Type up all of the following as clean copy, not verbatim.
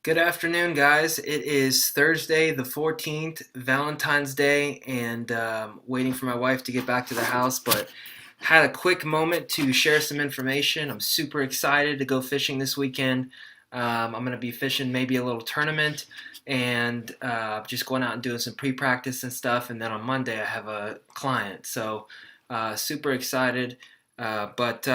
Good afternoon, guys. It is Thursday, the 14th, Valentine's Day, and waiting for my wife to get back to the house, but had a quick moment to share some information. I'm super excited to go fishing this weekend. I'm going to be fishing maybe a little tournament and just going out and doing some pre practice and stuff. And then on Monday, I have a client. So, super excited. But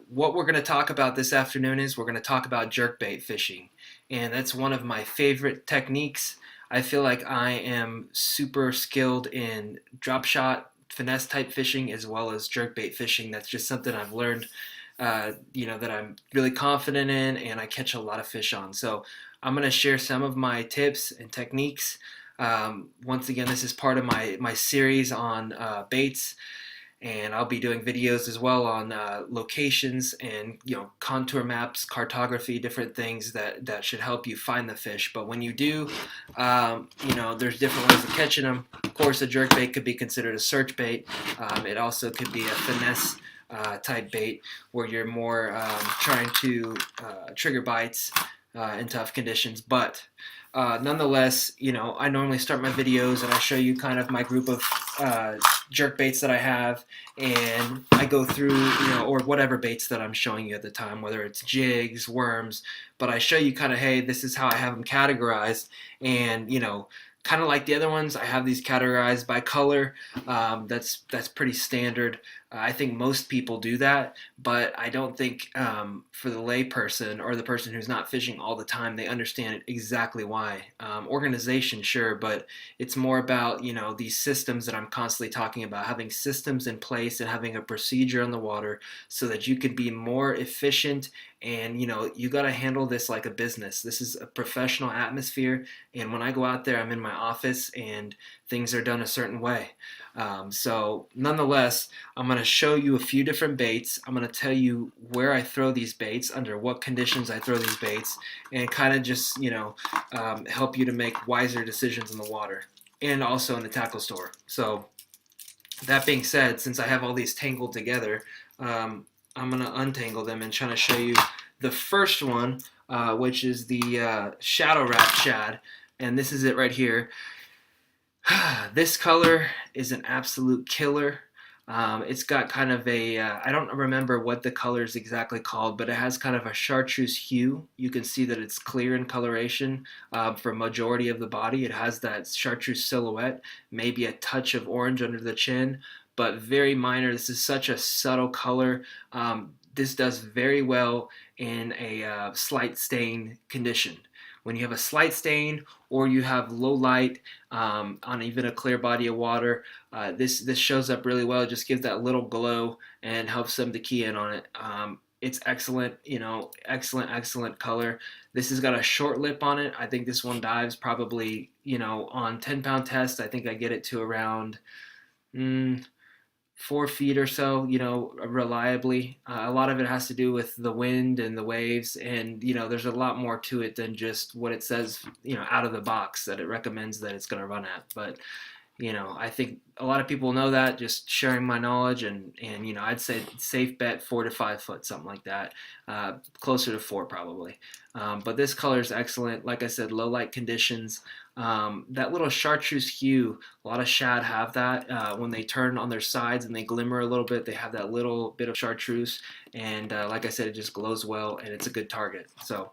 what we're going to talk about this afternoon is we're going to talk about jerkbait fishing, and that's one of my favorite techniques. I feel like I am super skilled in drop shot finesse type fishing as well as jerkbait fishing. That's just something I've learned, that I'm really confident in, and I catch a lot of fish on. So I'm going to share some of my tips and techniques. Once again, this is part of my series on baits, and I'll be doing videos as well on locations and contour maps, cartography, different things that should help you find the fish. But when you do, there's different ways of catching them. Of course, a jerk bait could be considered a search bait. It also could be a finesse type bait where you're more trying to trigger bites in tough conditions. But nonetheless, I normally start my videos and I show you kind of my group of jerk baits that I have, and I go through, or whatever baits that I'm showing you at the time, whether it's jigs, worms, but I show you kind of, hey, this is how I have them categorized, and kind of like the other ones, I have these categorized by color. That's pretty standard. I think most people do that, but I don't think for the lay person or the person who's not fishing all the time, they understand exactly why. Organization, sure, but it's more about these systems that I'm constantly talking about, having systems in place and having a procedure on the water so that you can be more efficient. And you got to handle this like a business. This is a professional atmosphere, and when I go out there, I'm in my office and things are done a certain way. So nonetheless, I'm going to show you a few different baits. I'm going to tell you where I throw these baits, under what conditions I throw these baits, and kind of just help you to make wiser decisions in the water and also in the tackle store. So that being said, since I have all these tangled together, I'm going to untangle them and try to show you the first one, which is the Shadow Wrap Shad. And this is it right here. This color is an absolute killer. It's got kind of I don't remember what the color is exactly called, but it has kind of a chartreuse hue. You can see that it's clear in coloration for a majority of the body. It has that chartreuse silhouette, maybe a touch of orange under the chin, but very minor. This is such a subtle color. This does very well in a slight stain condition. When you have a slight stain or you have low light on even a clear body of water, this shows up really well. It just gives that little glow and helps them to key in on it. It's excellent, excellent color. This has got a short lip on it. I think this one dives probably, on 10-pound test. I think I get it to around 4 feet or so, reliably. A lot of it has to do with the wind and the waves, and there's a lot more to it than just what it says, out of the box that it recommends that it's going to run at. But I think a lot of people know that, just sharing my knowledge, and I'd say safe bet 4 to 5 foot, something like that, closer to 4 probably. But this color is excellent. Like I said, low light conditions. That little chartreuse hue, a lot of shad have that when they turn on their sides and they glimmer a little bit. They have that little bit of chartreuse, and like I said, it just glows well, and it's a good target. So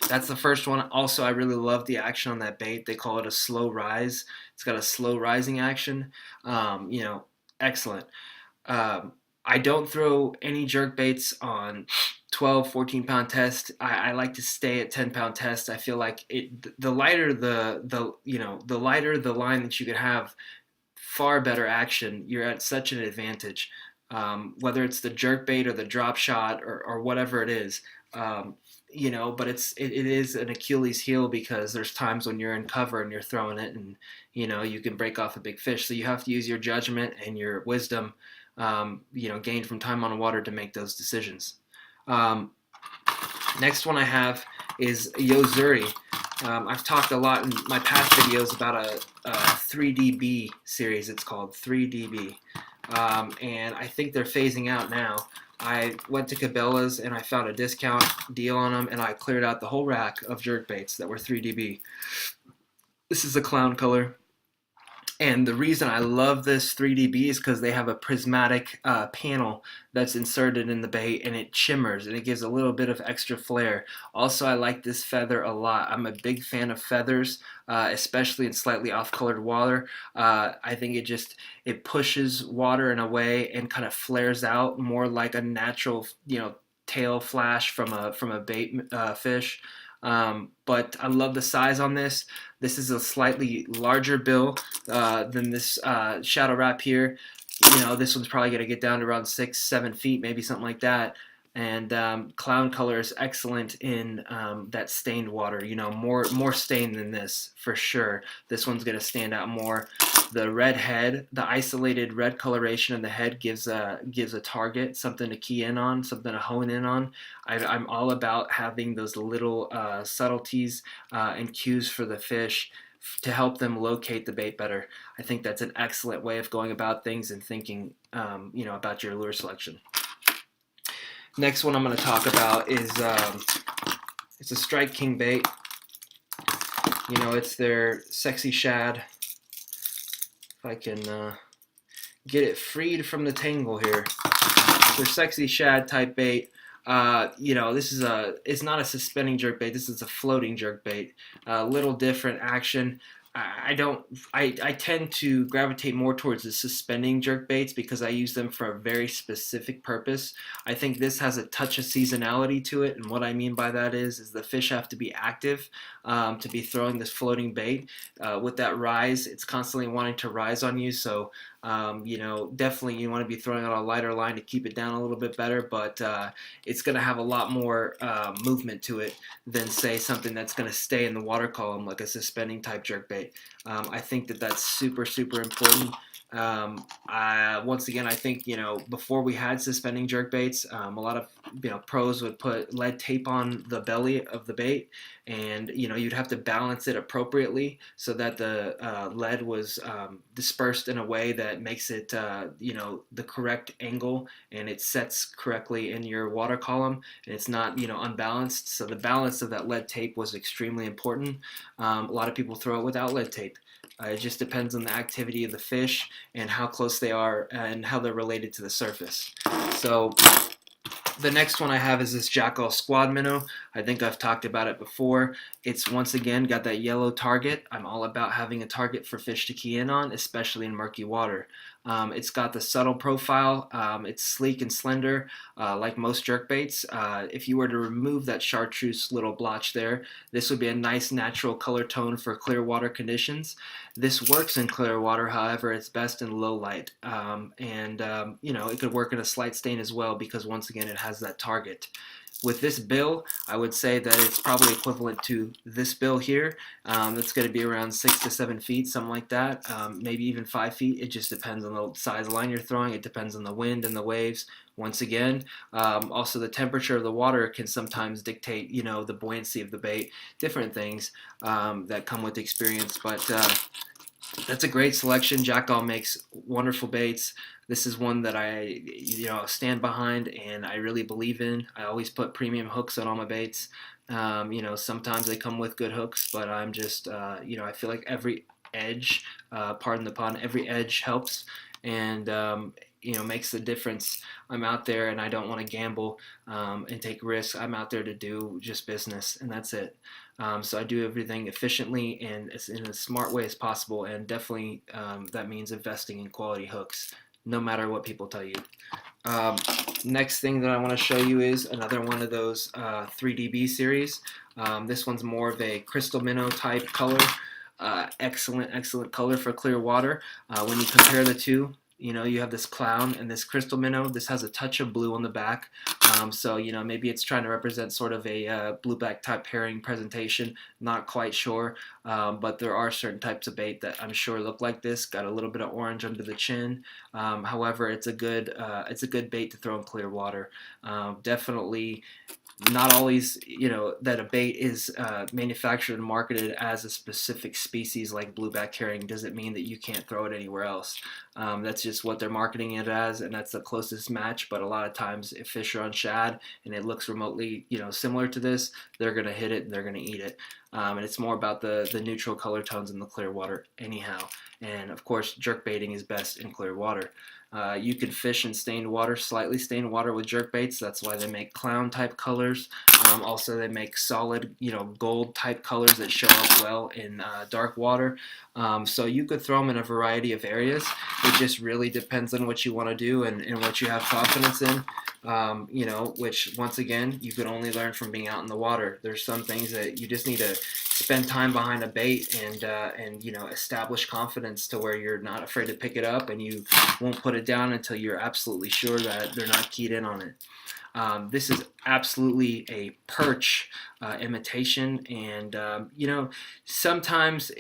that's the first one. Also, I really love the action on that bait. They call it a slow rise. It's got a slow rising action. Excellent. I don't throw any jerk baits on 12, 14-pound test. I like to stay at 10-pound test. I feel like the lighter the lighter the line that you could have, far better action. You're at such an advantage. Whether it's the jerk bait or the drop shot or whatever it is. But it is an Achilles heel, because there's times when you're in cover and you're throwing it, and you can break off a big fish. So you have to use your judgment and your wisdom, gained from time on the water, to make those decisions. Next one I have is Yozuri. I've talked a lot in my past videos about a 3DB series. It's called 3DB, and I think they're phasing out now. I went to Cabela's and I found a discount deal on them, and I cleared out the whole rack of jerkbaits that were 3DB. This is a clown color. And the reason I love this 3DB is because they have a prismatic panel that's inserted in the bait, and it shimmers and it gives a little bit of extra flair. Also, I like this feather a lot. I'm a big fan of feathers, especially in slightly off-colored water. I think it pushes water in a way and kind of flares out more like a natural, tail flash from a bait fish. But I love the size on this. This is a slightly larger bill than this shadow wrap here. This one's probably going to get down to around 6-7 feet, maybe something like that. And clown color is excellent in that stained water. More stained than this for sure. This one's going to stand out more. The red head, the isolated red coloration of the head gives a target, something to key in on, something to hone in on. I'm all about having those little subtleties and cues for the fish to help them locate the bait better. I think that's an excellent way of going about things and thinking, about your lure selection. Next one I'm going to talk about is it's a Strike King bait. It's their Sexy Shad. If I can get it freed from the tangle here. Their Sexy Shad type bait. It's not a suspending jerkbait. This is a floating jerkbait. A little different action. I tend to gravitate more towards the suspending jerkbaits because I use them for a very specific purpose. I think this has a touch of seasonality to it, and what I mean by that is the fish have to be active to be throwing this floating bait. With that rise, it's constantly wanting to rise on you, so definitely you want to be throwing on a lighter line to keep it down a little bit better, but it's going to have a lot more movement to it than, say, something that's going to stay in the water column like a suspending type jerkbait. I think that's super, super important. Once again, I think, before we had suspending jerkbaits, a lot of, pros would put lead tape on the belly of the bait, and, you'd have to balance it appropriately so that the lead was dispersed in a way that makes it, the correct angle, and it sets correctly in your water column, and it's not, unbalanced. So the balance of that lead tape was extremely important. A lot of people throw it without lead tape. It just depends on the activity of the fish and how close they are and how they're related to the surface. So the next one I have is this Jackall Squad Minnow. I think I've talked about it before. It's once again got that yellow target. I'm all about having a target for fish to key in on, especially in murky water. It's got the subtle profile. It's sleek and slender, like most jerkbaits. If you were to remove that chartreuse little blotch there, this would be a nice natural color tone for clear water conditions. This works in clear water, however, it's best in low light. It could work in a slight stain as well because, once again, it has that target. With this bill, I would say that it's probably equivalent to this bill here. That's going to be around 6 to 7 feet, something like that, maybe even 5 feet. It just depends on the size of line you're throwing. It depends on the wind and the waves. Once again, also the temperature of the water can sometimes dictate, the buoyancy of the bait, different things that come with experience. But that's a great selection. Jackall makes wonderful baits. This is one that I, stand behind and I really believe in. I always put premium hooks on all my baits. Sometimes they come with good hooks, but I'm just, I feel like every edge, pardon the pun, every edge helps and, makes the difference. I'm out there and I don't want to gamble and take risks. I'm out there to do just business, and that's it. So I do everything efficiently and in a smart way as possible, and definitely that means investing in quality hooks, no matter what people tell you. Next thing that I want to show you is another one of those 3DB series. This one's more of a crystal minnow type color. Excellent color for clear water. When you compare the two, you have this clown and this crystal minnow. This has a touch of blue on the back. So, maybe it's trying to represent sort of a blueback type herring presentation. Not quite sure. But there are certain types of bait that I'm sure look like this. Got a little bit of orange under the chin. However, it's a good bait to throw in clear water. Definitely not always, that a bait is manufactured and marketed as a specific species like blueback herring doesn't mean that you can't throw it anywhere else. That's just what they're marketing it as, and that's the closest match. But a lot of times, if fish are on shad and it looks remotely, similar to this, they're gonna hit it and they're gonna eat it. And it's more about the neutral color tones in the clear water, anyhow. And of course, jerk baiting is best in clear water. You can fish in stained water, slightly stained water with jerk baits. That's why they make clown type colors. Also, they make solid, gold type colors that show up well in dark water. So you could throw them in a variety of areas. It just really depends on what you want to do and what you have confidence in. Which once again, you can only learn from being out in the water. There's some things that you just need to spend time behind a bait and establish confidence to where you're not afraid to pick it up and you won't put it down until you're absolutely sure that they're not keyed in on it. This is absolutely a perch imitation, and sometimes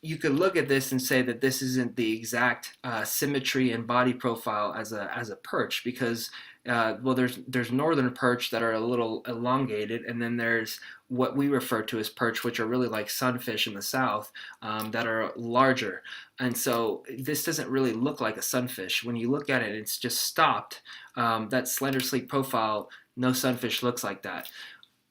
you could look at this and say that this isn't the exact symmetry and body profile as a perch, because there's northern perch that are a little elongated, and then there's what we refer to as perch, which are really like sunfish in the south, that are larger. And so this doesn't really look like a sunfish. When you look at it, it's just stopped. That slender, sleek profile, no sunfish looks like that.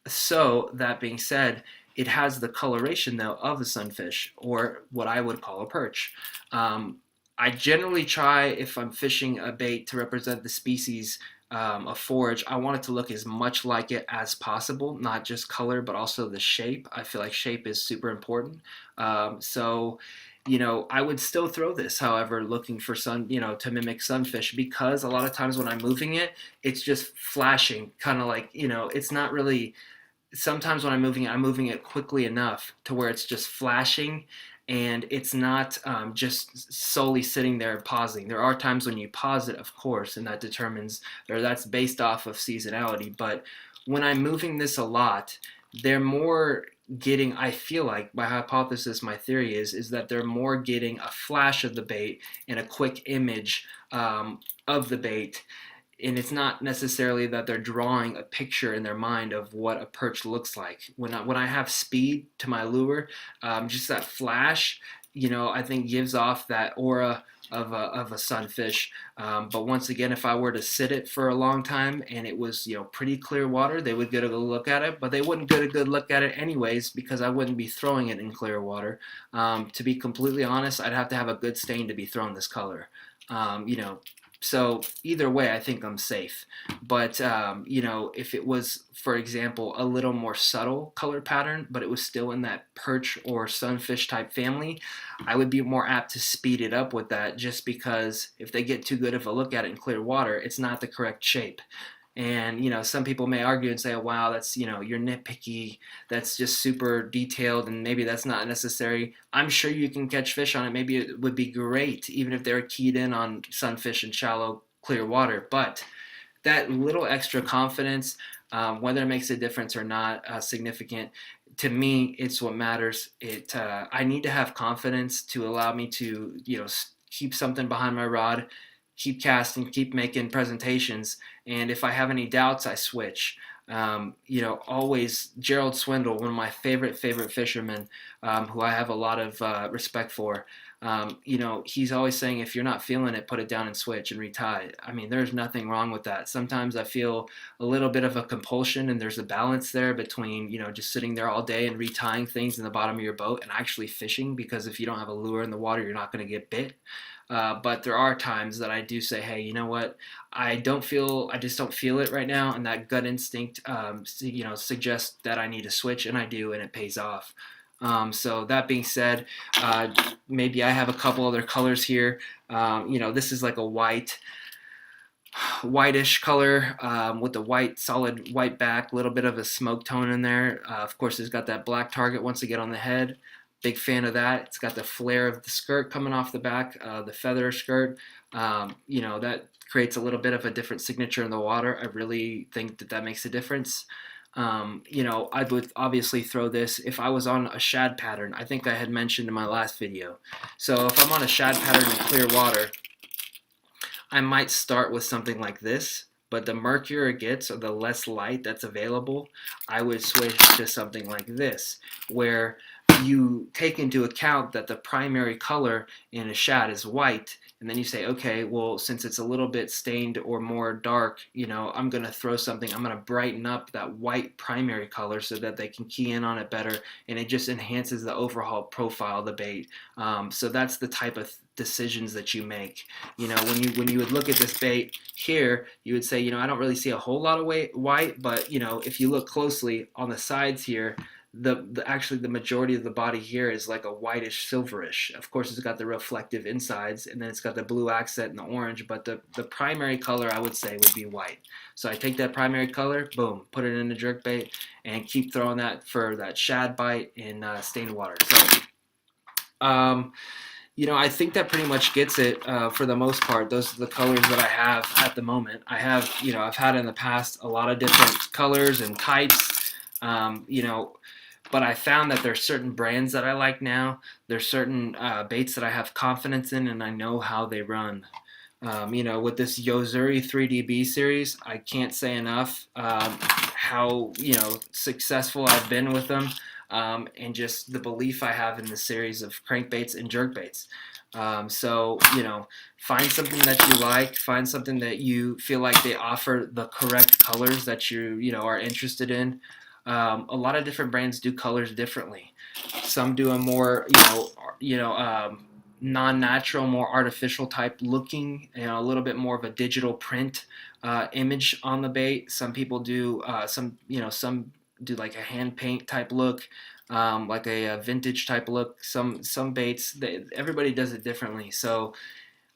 So that being said, it has the coloration though of a sunfish, or what I would call a perch. I generally try, if I'm fishing a bait to represent the species of forage, I want it to look as much like it as possible, not just color, but also the shape. I feel like shape is super important. I would still throw this, however, looking for to mimic sunfish, because a lot of times when I'm moving it, it's just flashing, kind of like, it's not really. Sometimes when I'm moving it quickly enough to where it's just flashing, and it's not just solely sitting there pausing. There are times when you pause it, of course, and that's based off of seasonality. But when I'm moving this a lot, they're more getting, I feel like, my hypothesis, my theory is that they're more getting a flash of the bait and a quick image of the bait, and it's not necessarily that they're drawing a picture in their mind of what a perch looks like. When I have speed to my lure, just that flash, I think gives off that aura of a sunfish. But once again, if I were to sit it for a long time and it was pretty clear water, they would get a good look at it. But they wouldn't get a good look at it anyways, because I wouldn't be throwing it in clear water. To be completely honest, I'd have to have a good stain to be throwing this color. So either way, I think I'm safe. But if it was, for example, a little more subtle color pattern, but it was still in that perch or sunfish type family, I would be more apt to speed it up with that, just because if they get too good of a look at it in clear water, it's not the correct shape. And some people may argue and say, oh, wow, that's you're nitpicky, that's just super detailed, and maybe that's not necessary. I'm sure you can catch fish on it. Maybe it would be great even if they're keyed in on sunfish in shallow clear water. But that little extra confidence, whether it makes a difference or not significant, to me, it's what matters. I need to have confidence to allow me to keep something behind my rod, keep casting, keep making presentations, and if I have any doubts, I switch. Always Gerald Swindle, one of my favorite fishermen, who I have a lot of respect for. He's always saying, if you're not feeling it, put it down and switch and retie. I mean, there's nothing wrong with that. Sometimes I feel a little bit of a compulsion, and there's a balance there between, just sitting there all day and retying things in the bottom of your boat and actually fishing, because if you don't have a lure in the water, you're not going to get bit. But there are times that I do say, hey, you know what? I just don't feel it right now, and that gut instinct, suggests that I need to switch, and I do, and it pays off. So that being said, maybe I have a couple other colors here. This is like a whitish color with a solid white back, a little bit of a smoke tone in there. Of course, it's got that black target once again on the head. Big fan of that. It's got the flare of the skirt coming off the back, the feather skirt. That creates a little bit of a different signature in the water. I really think that makes a difference. I would obviously throw this if I was on a shad pattern. I think I had mentioned in my last video. So if I'm on a shad pattern in clear water, I might start with something like this, But the murkier it gets, or the less light that's available, I would switch to something like this, where you take into account that the primary color in a shad is white, and then you say, okay, well, since it's a little bit stained or more dark, I'm going to throw something, I'm going to brighten up that white primary color so that they can key in on it better, and it just enhances the overall profile of the bait. So that's the type of decisions that you make. When you would look at this bait here, you would say, I don't really see a whole lot of white, but if you look closely on the sides here, actually the majority of the body here is like a whitish silverish. Of course, it's got the reflective insides, and then it's got the blue accent and the orange, but the primary color, I would say, would be white. So I take that primary color, boom, put it in the jerkbait, and keep throwing that for that shad bite in stained water. So I think that pretty much gets it for the most part. Those are the colors that I have at the moment. I've had in the past a lot of different colors and types, but I found that there's certain brands that I like now. There's certain baits that I have confidence in, and I know how they run. With this Yozuri 3DB series, I can't say enough how successful I've been with them, and just the belief I have in the series of crankbaits and jerkbaits. So find something that you like, find something that you feel like they offer the correct colors that you are interested in. A lot of different brands do colors differently. Some do a more non-natural, more artificial type looking, a little bit more of a digital print image on the bait. Some people do some do like a hand paint type look, like a vintage type look. Some baits, everybody does it differently. So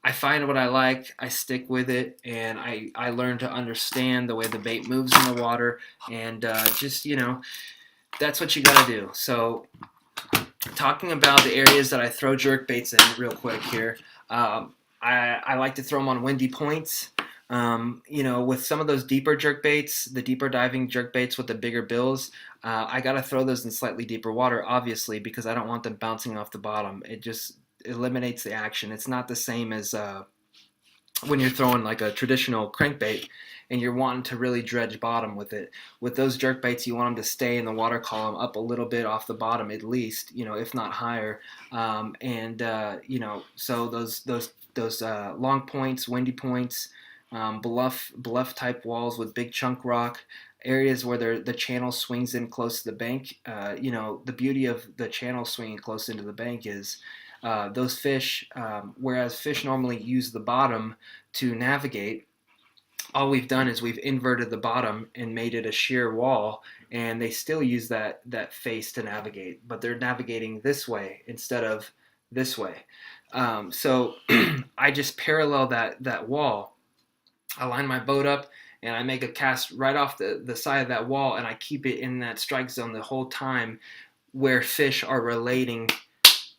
I find what I like, I stick with it, and I learn to understand the way the bait moves in the water, and that's what you got to do. So talking about the areas that I throw jerk baits in real quick here, I like to throw them on windy points. With some of those deeper jerk baits, the deeper diving jerk baits with the bigger bills, I got to throw those in slightly deeper water, obviously, because I don't want them bouncing off the bottom. It just eliminates the action. It's not the same as when you're throwing like a traditional crankbait and you're wanting to really dredge bottom with it. With those jerk baits, you want them to stay in the water column up a little bit off the bottom at least, if not higher. So those long points, windy points, bluff type walls with big chunk rock, areas where the channel swings in close to the bank. The beauty of the channel swinging close into the bank is those fish, whereas fish normally use the bottom to navigate, all we've done is we've inverted the bottom and made it a sheer wall, and they still use that face to navigate, but they're navigating this way instead of this way. So I just parallel that wall. I line my boat up and I make a cast right off the side of that wall, and I keep it in that strike zone the whole time where fish are relating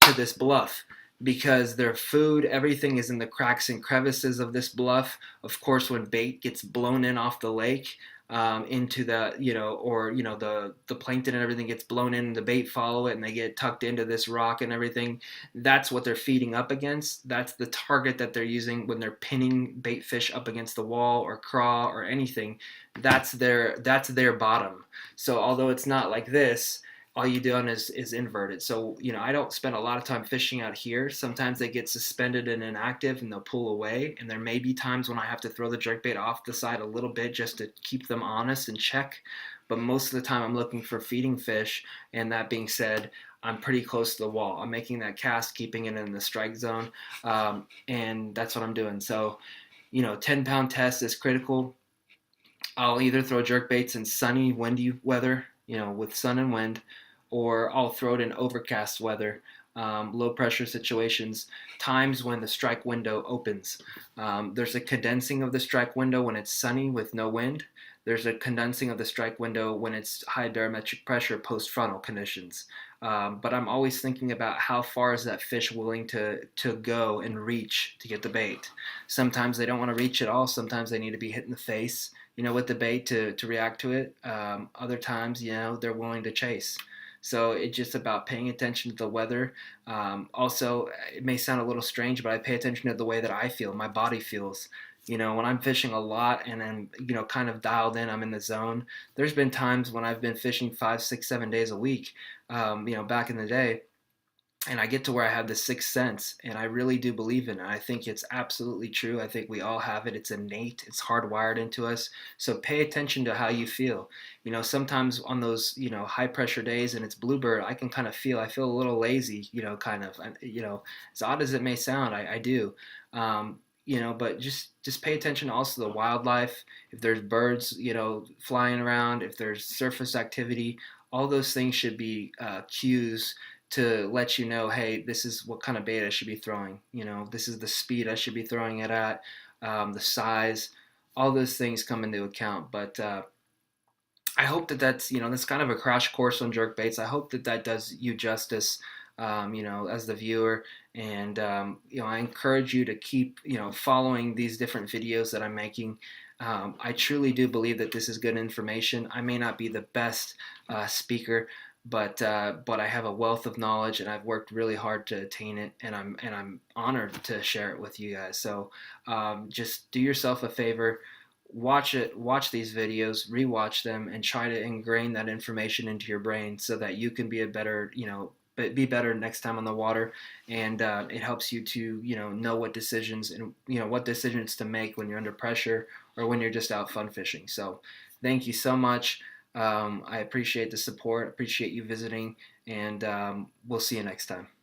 to this bluff, because their food, everything is in the cracks and crevices of this bluff. Of course, when bait gets blown in off the lake, into the plankton and everything gets blown in, and the bait follow it, and they get tucked into this rock and everything. That's what they're feeding up against. That's the target that they're using when they're pinning bait fish up against the wall or craw or anything. That's their bottom. So although it's not like this, all you done is inverted. So, I don't spend a lot of time fishing out here. Sometimes they get suspended and inactive and they'll pull away. And there may be times when I have to throw the jerkbait off the side a little bit just to keep them honest and check. But most of the time I'm looking for feeding fish. And that being said, I'm pretty close to the wall. I'm making that cast, keeping it in the strike zone. And that's what I'm doing. So, 10-pound test is critical. I'll either throw jerkbaits in sunny, windy weather, with sun and wind, or I'll throw it in overcast weather, low pressure situations, times when the strike window opens. There's a condensing of the strike window when it's sunny with no wind. There's a condensing of the strike window when it's high barometric pressure post-frontal conditions. But I'm always thinking about how far is that fish willing to go and reach to get the bait. Sometimes they don't want to reach at all. Sometimes they need to be hit in the face, with the bait to react to it. Other times, they're willing to chase. So it's just about paying attention to the weather. Also, it may sound a little strange, but I pay attention to the way that I feel, my body feels. When I'm fishing a lot and then, kind of dialed in, I'm in the zone. There's been times when I've been fishing 5, 6, 7 days a week, back in the day, and I get to where I have the sixth sense, and I really do believe in it. I think it's absolutely true. I think we all have it. It's innate. It's hardwired into us. So pay attention to how you feel. Sometimes on those high pressure days and it's bluebird, I can kind of feel. I feel a little lazy. Kind of. As odd as it may sound, I do. But just pay attention also to the wildlife. If there's birds, flying around, if there's surface activity, all those things should be cues to let you know, hey, this is what kind of bait I should be throwing. This is the speed I should be throwing it at, the size, all those things come into account. But I hope that's kind of a crash course on jerk baits. I hope that does you justice, as the viewer. And, I encourage you to keep, following these different videos that I'm making. I truly do believe that this is good information. I may not be the best speaker, but I have a wealth of knowledge, and I've worked really hard to attain it, and I'm honored to share it with you guys. So just do yourself a favor, watch these videos, rewatch them, and try to ingrain that information into your brain so that you can be a better, be better next time on the water. And it helps you to know what decisions and what decisions to make when you're under pressure or when you're just out fun fishing. So thank you so much. I appreciate the support, appreciate you visiting, and we'll see you next time.